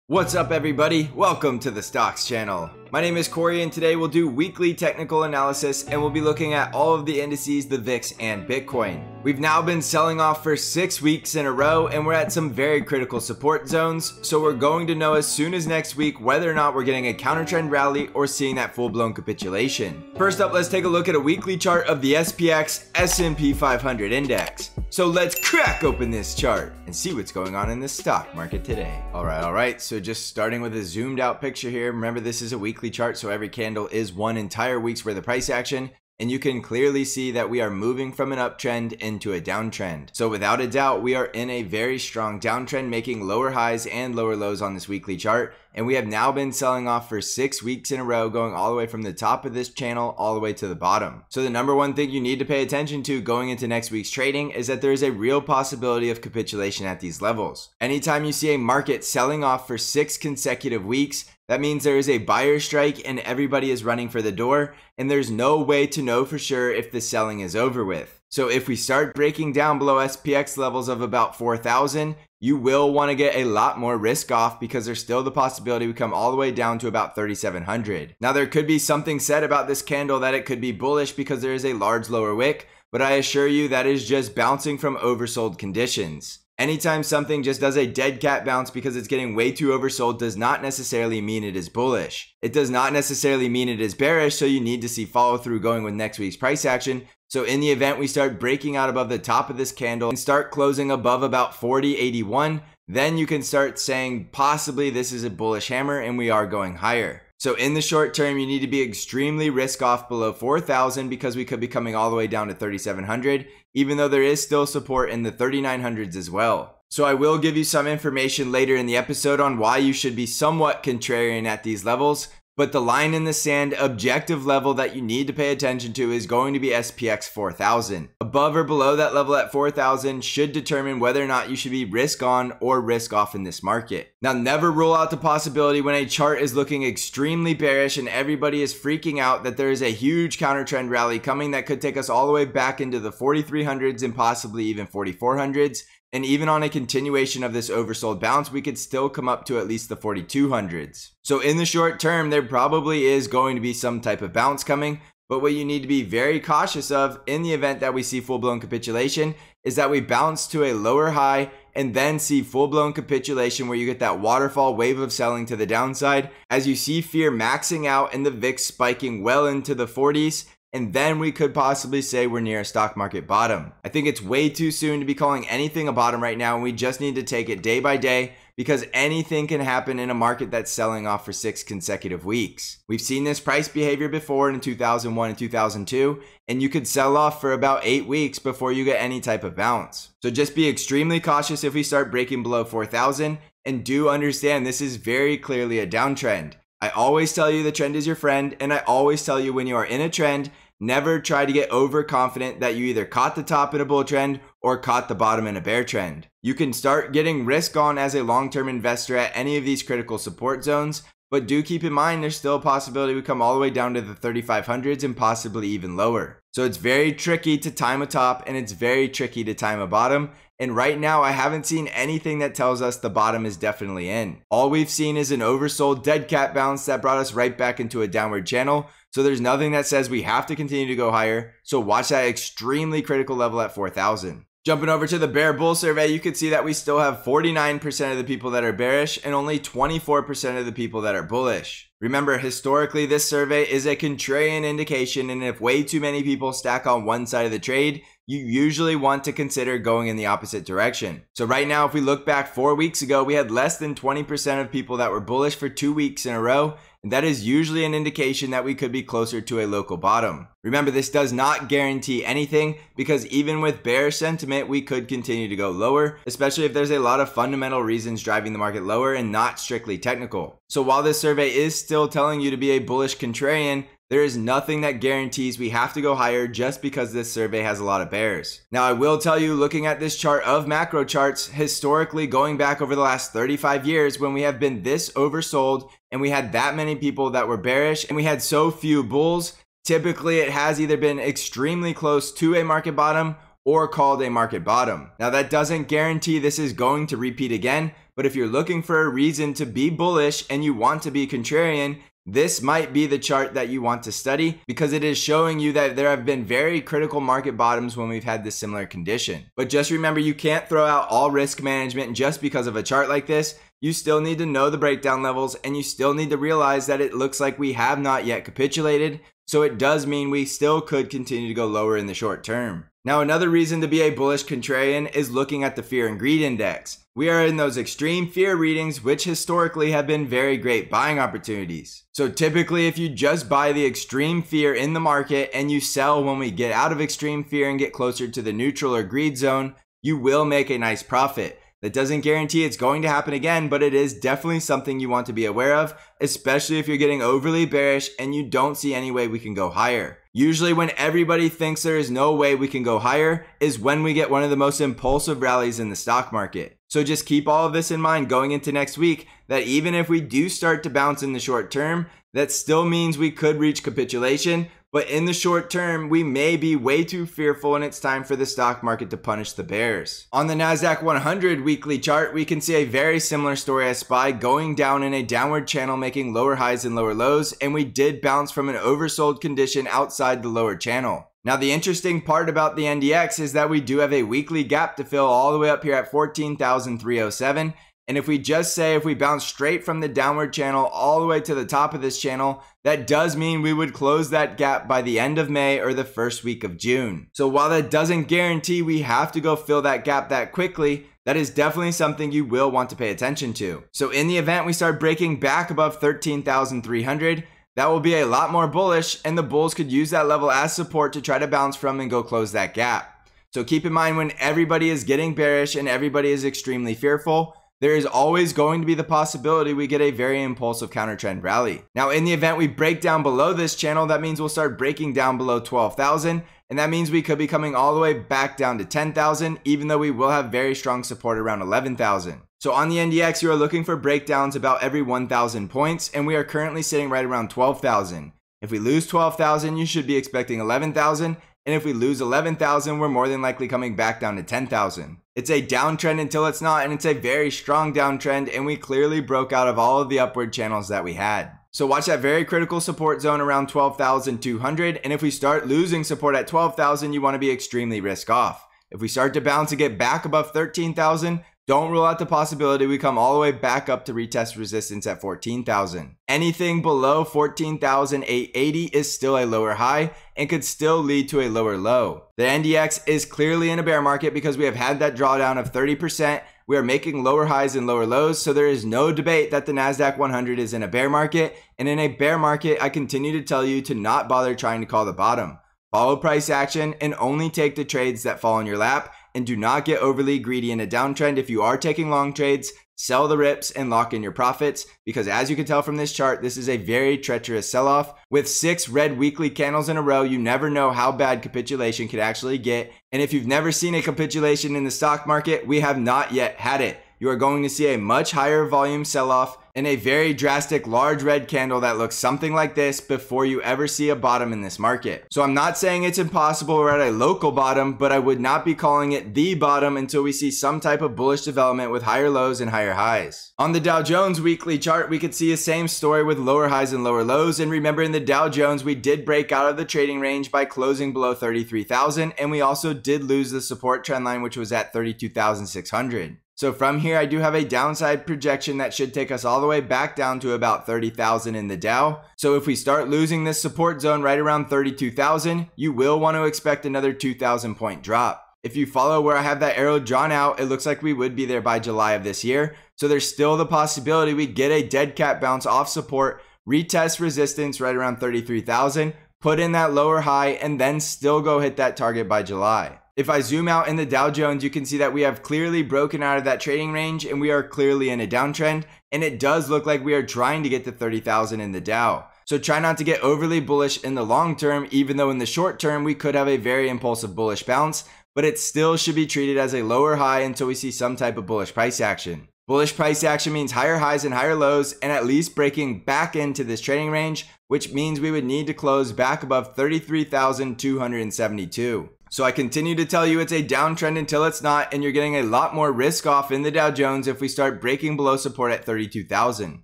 What's up everybody? Welcome to the Stocks channel. My name is Corey and today we'll do weekly technical analysis and we'll be looking at all of the indices, the VIX and Bitcoin. We've now been selling off for 6 weeks in a row and we're at some very critical support zones, so we're going to know as soon as next week whether or not we're getting a counter trend rally or seeing that full-blown capitulation. First up, let's take a look at a weekly chart of the SPX S&P 500 index. So let's crack open this chart and see what's going on in the stock market today. Alright, so just starting with a zoomed out picture here. Remember, this is a weekly chart, so every candle is one entire week's worth of price action. And you can clearly see that we are moving from an uptrend into a downtrend. So without a doubt, we are in a very strong downtrend, making lower highs and lower lows on this weekly chart. And we have now been selling off for 6 weeks in a row, going all the way from the top of this channel all the way to the bottom. So the number one thing you need to pay attention to going into next week's trading is that there is a real possibility of capitulation at these levels. Anytime you see a market selling off for 6 consecutive weeks, that means there is a buyer strike and everybody is running for the door, and there's no way to know for sure if the selling is over with. So if we start breaking down below SPX levels of about 4,000, you will want to get a lot more risk off because there's still the possibility we come all the way down to about 3,700. Now there could be something said about this candle that it could be bullish because there is a large lower wick, but I assure you that is just bouncing from oversold conditions. Anytime something just does a dead cat bounce because it's getting way too oversold does not necessarily mean it is bullish. It does not necessarily mean it is bearish, so you need to see follow through going with next week's price action. So in the event we start breaking out above the top of this candle and start closing above about 40.81, then you can start saying possibly this is a bullish hammer and we are going higher. So in the short term, you need to be extremely risk off below 4,000 because we could be coming all the way down to 3,700, even though there is still support in the 3,900s as well. So I will give you some information later in the episode on why you should be somewhat contrarian at these levels. But the line in the sand objective level that you need to pay attention to is going to be SPX 4,000. Above or below that level at 4,000 should determine whether or not you should be risk on or risk off in this market. Now, never rule out the possibility when a chart is looking extremely bearish and everybody is freaking out that there is a huge counter trend rally coming that could take us all the way back into the 4,300s and possibly even 4,400s. And even on a continuation of this oversold bounce, we could still come up to at least the 4,200s. So in the short term, there probably is going to be some type of bounce coming. But what you need to be very cautious of in the event that we see full-blown capitulation is that we bounce to a lower high and then see full-blown capitulation where you get that waterfall wave of selling to the downside as you see fear maxing out and the VIX spiking well into the 40s. And then we could possibly say we're near a stock market bottom. I think it's way too soon to be calling anything a bottom right now, and we just need to take it day by day because anything can happen in a market that's selling off for 6 consecutive weeks. We've seen this price behavior before in 2001 and 2002, and you could sell off for about 8 weeks before you get any type of bounce. So just be extremely cautious if we start breaking below 4,000, and do understand this is very clearly a downtrend. I always tell you the trend is your friend, and I always tell you when you are in a trend, never try to get overconfident that you either caught the top in a bull trend or caught the bottom in a bear trend. You can start getting risk on as a long-term investor at any of these critical support zones, but do keep in mind there's still a possibility we come all the way down to the 3,500s and possibly even lower. So it's very tricky to time a top and it's very tricky to time a bottom. And right now, I haven't seen anything that tells us the bottom is definitely in. All we've seen is an oversold dead cat bounce that brought us right back into a downward channel. So there's nothing that says we have to continue to go higher. So watch that extremely critical level at 4,000. Jumping over to the bear bull survey, you can see that we still have 49% of the people that are bearish and only 24% of the people that are bullish. Remember, historically, this survey is a contrarian indication, and if way too many people stack on one side of the trade, you usually want to consider going in the opposite direction. So right now, if we look back 4 weeks ago, we had less than 20% of people that were bullish for 2 weeks in a row, and that is usually an indication that we could be closer to a local bottom. Remember, this does not guarantee anything because even with bearish sentiment, we could continue to go lower, especially if there's a lot of fundamental reasons driving the market lower and not strictly technical. So while this survey is still telling you to be a bullish contrarian, there is nothing that guarantees we have to go higher just because this survey has a lot of bears. Now, I will tell you, looking at this chart of macro charts, historically going back over the last 35 years when we have been this oversold and we had that many people that were bearish and we had so few bulls, typically it has either been extremely close to a market bottom or called a market bottom. Now, that doesn't guarantee this is going to repeat again, But if you're looking for a reason to be bullish and you want to be contrarian, this might be the chart that you want to study because it is showing you that there have been very critical market bottoms when we've had this similar condition. But just remember, you can't throw out all risk management just because of a chart like this. You still need to know the breakdown levels, and you still need to realize that it looks like we have not yet capitulated. So it does mean we still could continue to go lower in the short term. Now, another reason to be a bullish contrarian is looking at the fear and greed index. We are in those extreme fear readings, which historically have been very great buying opportunities. So typically, if you just buy the extreme fear in the market and you sell when we get out of extreme fear and get closer to the neutral or greed zone, you will make a nice profit. That doesn't guarantee it's going to happen again, but it is definitely something you want to be aware of, especially if you're getting overly bearish and you don't see any way we can go higher. Usually when everybody thinks there is no way we can go higher is when we get one of the most impulsive rallies in the stock market. So just keep all of this in mind going into next week, that even if we do start to bounce in the short term, that still means we could reach capitulation. But in the short term, we may be way too fearful and it's time for the stock market to punish the bears. On the NASDAQ 100 weekly chart, we can see a very similar story as SPY going down in a downward channel, making lower highs and lower lows, and we did bounce from an oversold condition outside the lower channel. Now, the interesting part about the NDX is that we do have a weekly gap to fill all the way up here at 14,307. And if we just say if we bounce straight from the downward channel all the way to the top of this channel, that does mean we would close that gap by the end of May or the first week of June. So while that doesn't guarantee we have to go fill that gap that quickly, that is definitely something you will want to pay attention to. So in the event we start breaking back above 13,300, that will be a lot more bullish, and the bulls could use that level as support to try to bounce from and go close that gap. So keep in mind, when everybody is getting bearish and everybody is extremely fearful, there is always going to be the possibility we get a very impulsive counter trend rally. Now, in the event we break down below this channel, that means we'll start breaking down below 12,000, and that means we could be coming all the way back down to 10,000, even though we will have very strong support around 11,000. So on the NDX, you are looking for breakdowns about every 1,000 points, and we are currently sitting right around 12,000. If we lose 12,000, you should be expecting 11,000. And if we lose 11,000, we're more than likely coming back down to 10,000. It's a downtrend until it's not, and it's a very strong downtrend, and we clearly broke out of all of the upward channels that we had. So watch that very critical support zone around 12,200, and if we start losing support at 12,000, you want to be extremely risk off. If we start to bounce and get back above 13,000, don't rule out the possibility we come all the way back up to retest resistance at 14,000. Anything below 14,880 is still a lower high and could still lead to a lower low. The NDX is clearly in a bear market because we have had that drawdown of 30%. We are making lower highs and lower lows, so there is no debate that the NASDAQ 100 is in a bear market. And in a bear market, I continue to tell you to not bother trying to call the bottom. Follow price action and only take the trades that fall in your lap, and do not get overly greedy in a downtrend. If you are taking long trades, sell the rips and lock in your profits, because as you can tell from this chart, this is a very treacherous sell-off. With 6 red weekly candles in a row, you never know how bad capitulation could actually get. And if you've never seen a capitulation in the stock market, we have not yet had it. You are going to see a much higher volume sell-off and a very drastic large red candle that looks something like this before you ever see a bottom in this market. So I'm not saying it's impossible we're at a local bottom, but I would not be calling it the bottom until we see some type of bullish development with higher lows and higher highs. On the Dow Jones weekly chart, we could see the same story with lower highs and lower lows. And remember, in the Dow Jones, we did break out of the trading range by closing below 33,000, and we also did lose the support trend line, which was at 32,600. So from here, I do have a downside projection that should take us all the way back down to about 30,000 in the Dow. So if we start losing this support zone right around 32,000, you will want to expect another 2,000 point drop. If you follow where I have that arrow drawn out, it looks like we would be there by July of this year. So there's still the possibility we get a dead cat bounce off support, retest resistance right around 33,000, put in that lower high, and then still go hit that target by July. If I zoom out in the Dow Jones, you can see that we have clearly broken out of that trading range and we are clearly in a downtrend, and it does look like we are trying to get to 30,000 in the Dow. So try not to get overly bullish in the long term, even though in the short term we could have a very impulsive bullish bounce, but it still should be treated as a lower high until we see some type of bullish price action. Bullish price action means higher highs and higher lows, and at least breaking back into this trading range, which means we would need to close back above 33,272. So I continue to tell you it's a downtrend until it's not, and you're getting a lot more risk off in the Dow Jones if we start breaking below support at 32,000.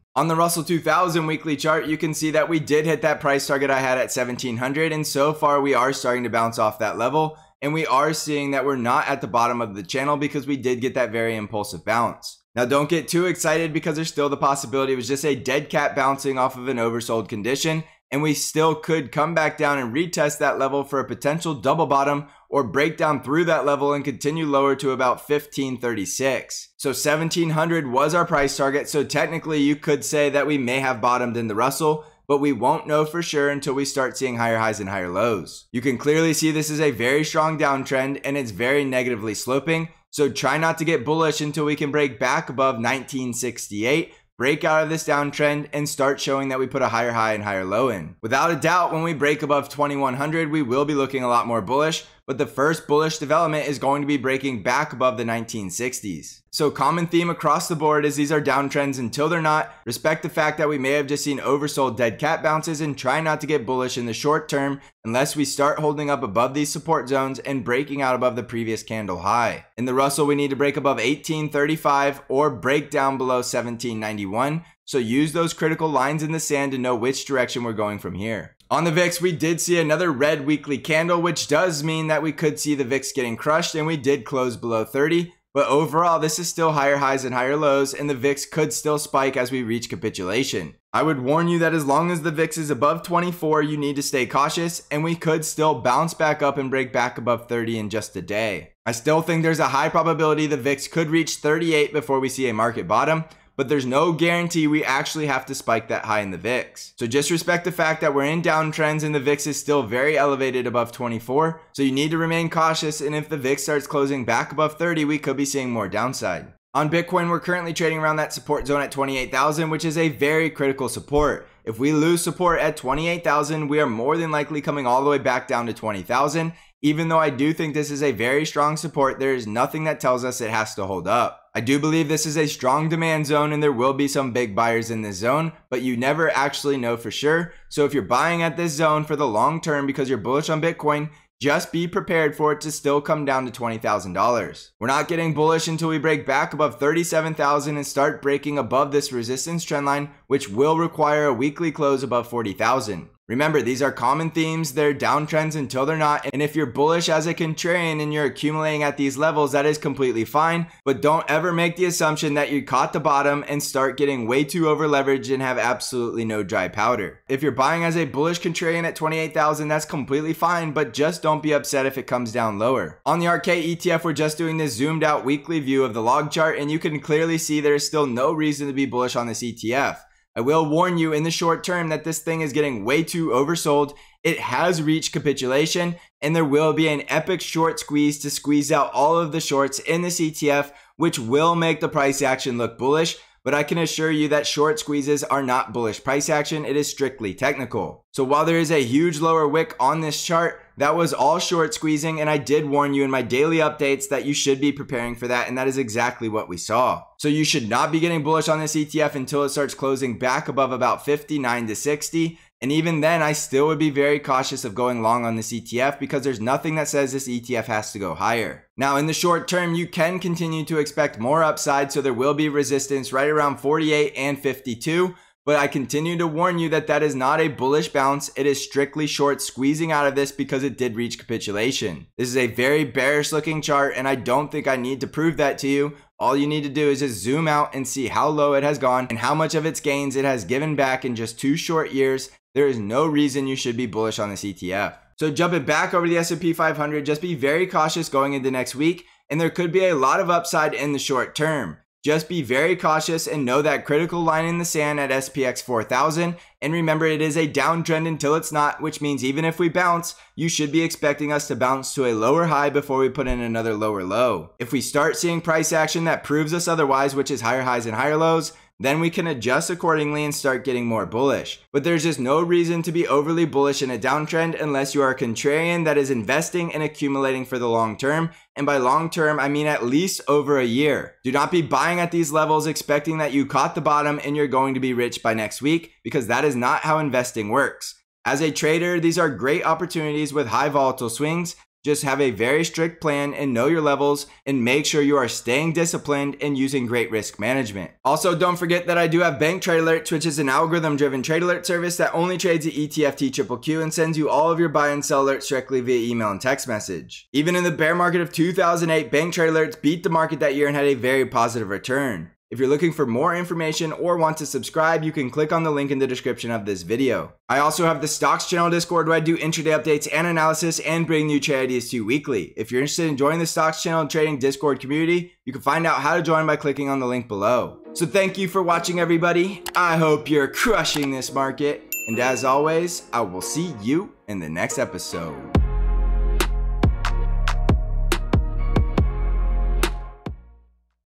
On the Russell 2000 weekly chart, you can see that we did hit that price target I had at 1700, and so far we are starting to bounce off that level, and we are seeing that we're not at the bottom of the channel because we did get that very impulsive bounce. Now don't get too excited because there's still the possibility it was just a dead cat bouncing off of an oversold condition, and we still could come back down and retest that level for a potential double bottom or break down through that level and continue lower to about 1536. So 1700 was our price target, so technically you could say that we may have bottomed in the Russell, but we won't know for sure until we start seeing higher highs and higher lows. You can clearly see this is a very strong downtrend and it's very negatively sloping, so try not to get bullish until we can break back above 1968, break out of this downtrend, and start showing that we put a higher high and higher low in. Without a doubt, when we break above 2100, we will be looking a lot more bullish, but the first bullish development is going to be breaking back above the 1960s. So common theme across the board is these are downtrends until they're not. Respect the fact that we may have just seen oversold dead cat bounces and try not to get bullish in the short term unless we start holding up above these support zones and breaking out above the previous candle high. In the Russell, we need to break above 1835 or break down below 1791. So use those critical lines in the sand to know which direction we're going from here. On the VIX, we did see another red weekly candle, which does mean that we could see the VIX getting crushed, and we did close below 30. But overall, this is still higher highs and higher lows, and the VIX could still spike as we reach capitulation. I would warn you that as long as the VIX is above 24, you need to stay cautious, and we could still bounce back up and break back above 30 in just a day. I still think there's a high probability the VIX could reach 38 before we see a market bottom, but there's no guarantee we actually have to spike that high in the VIX. So just respect the fact that we're in downtrends and the VIX is still very elevated above 24. So you need to remain cautious, and if the VIX starts closing back above 30, we could be seeing more downside. On Bitcoin, we're currently trading around that support zone at 28,000, which is a very critical support. If we lose support at 28,000, we are more than likely coming all the way back down to 20,000. Even though I do think this is a very strong support, there is nothing that tells us it has to hold up. I do believe this is a strong demand zone and there will be some big buyers in this zone, but you never actually know for sure. So if you're buying at this zone for the long term because you're bullish on Bitcoin, just be prepared for it to still come down to $20,000. We're not getting bullish until we break back above 37,000 and start breaking above this resistance trend line, which will require a weekly close above 40,000. Remember, these are common themes, they're downtrends until they're not, and if you're bullish as a contrarian and you're accumulating at these levels, that is completely fine, but don't ever make the assumption that you caught the bottom and start getting way too over leveraged and have absolutely no dry powder. If you're buying as a bullish contrarian at 28,000, that's completely fine, but just don't be upset if it comes down lower. On the ARKK ETF, we're just doing this zoomed out weekly view of the log chart, and you can clearly see there's still no reason to be bullish on this ETF. I will warn you in the short term that this thing is getting way too oversold. It has reached capitulation, and there will be an epic short squeeze to squeeze out all of the shorts in this ETF, which will make the price action look bullish. But I can assure you that short squeezes are not bullish price action, it is strictly technical. So while there is a huge lower wick on this chart, that was all short squeezing, and I did warn you in my daily updates that you should be preparing for that, and that is exactly what we saw. So you should not be getting bullish on this ETF until it starts closing back above about 59 to 60. And even then, I still would be very cautious of going long on this ETF because there's nothing that says this ETF has to go higher. Now, in the short term, you can continue to expect more upside, so there will be resistance right around 48 and 52. But I continue to warn you that that is not a bullish bounce. It is strictly short squeezing out of this because it did reach capitulation. This is a very bearish looking chart, and I don't think I need to prove that to you. All you need to do is just zoom out and see how low it has gone and how much of its gains it has given back in just 2 short years. There is no reason you should be bullish on this ETF. So jumping back over the S&P 500, just be very cautious going into next week, and there could be a lot of upside in the short term. Just be very cautious and know that critical line in the sand at SPX 4000. And remember, it is a downtrend until it's not, which means even if we bounce, you should be expecting us to bounce to a lower high before we put in another lower low. If we start seeing price action that proves us otherwise, which is higher highs and higher lows, then we can adjust accordingly and start getting more bullish. But there's just no reason to be overly bullish in a downtrend unless you are a contrarian that is investing and accumulating for the long term. And by long term, I mean at least over a year. Do not be buying at these levels expecting that you caught the bottom and you're going to be rich by next week, because that is not how investing works. As a trader, these are great opportunities with high volatile swings, Just have a very strict plan and know your levels, and make sure you are staying disciplined and using great risk management. Also, don't forget that I do have Bank Trade Alerts, which is an algorithm-driven trade alert service that only trades the ETF TQQQ and sends you all of your buy and sell alerts directly via email and text message. Even in the bear market of 2008, Bank Trade Alerts beat the market that year and had a very positive return. If you're looking for more information or want to subscribe, you can click on the link in the description of this video. I also have the Stocks Channel Discord where I do intraday updates and analysis and bring new trade ideas to you weekly. If you're interested in joining the Stocks Channel Trading Discord community, you can find out how to join by clicking on the link below. So thank you for watching, everybody. I hope you're crushing this market. And as always, I will see you in the next episode.